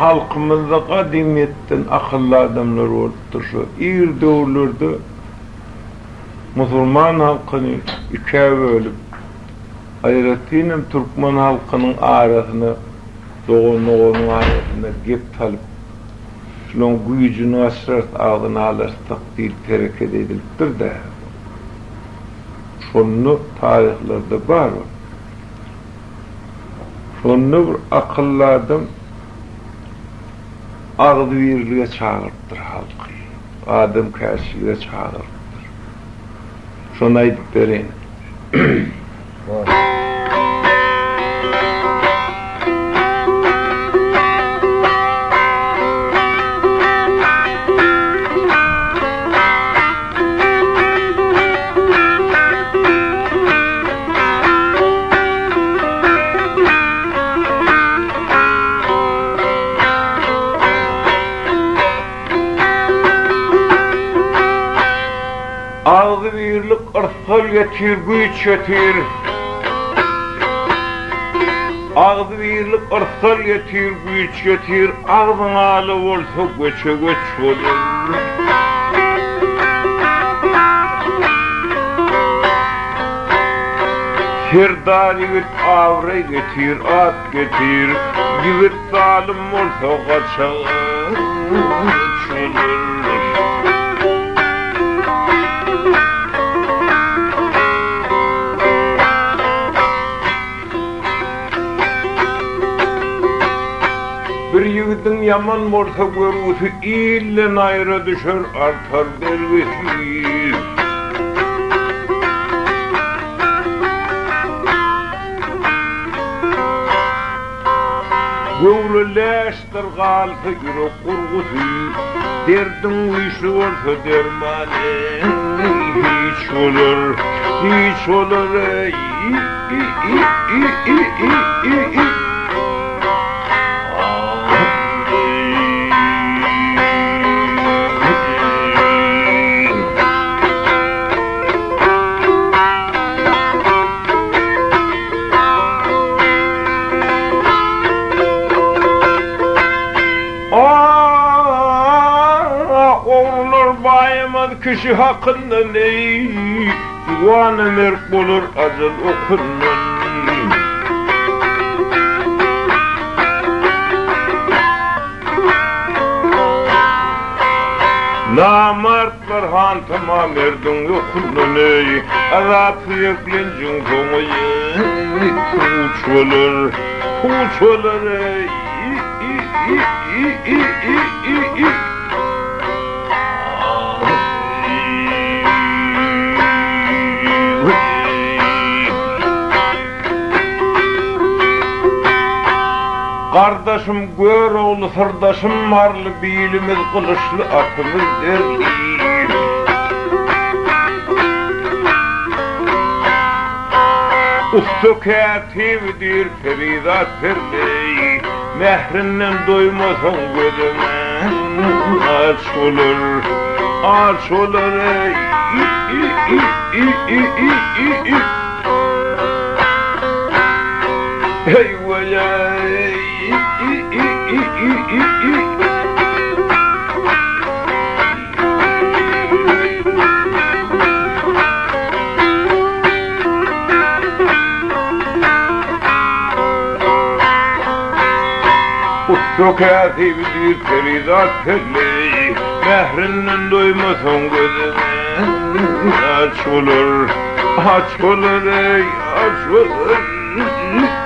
halkımızda kadimiyetten akıllı adamlar oldu şu. İr doğulurdu. Musulman halkını ikiye bölüp ayrıca Türkmen halkının arasını doğunun arasında gep talıp şunun gücünü asırt ağzına alırsak değil terk ediliptir de şunu tarihlerde var. Şunu bir akıllı adam ağzı birliğe çağırttır halkı. Adam karşıya çağırttır. Şuna edip vereyim. Ağzı birlik ırsal getir, güç getir. Ağzı birlik ırsal getir, güç getir. Ağzın ağlı olsa göçe göç olur. Sirdar yigit avre getir, at getir. Yigit zalim olsa kaça göç olur. Bir yiğidin yaman bolsa görgüsü illen ayrı düşer artar belgesi. Göğlü leştir galtı yürü kurgusu, derdin uyuşu olsa dermanı hiç olur, hiç olur. Kişi hakkında ney, divanı merk olur acıl okunun. Namartlar han tamam erdin okunun ey, azapı yeklencin soğuyu, kuç olur ey, Kardeşim gör oğlu sırdaşım varlı bilimiz kılıçlı atımız derli. Ustu kâtivdir feridat terli, mehrinden doymasan gözüme aç olur ey. Eyvah Ustu kâtivdir feridat terli, mehrinden doymasan gözüme aç olur ey, aç olur.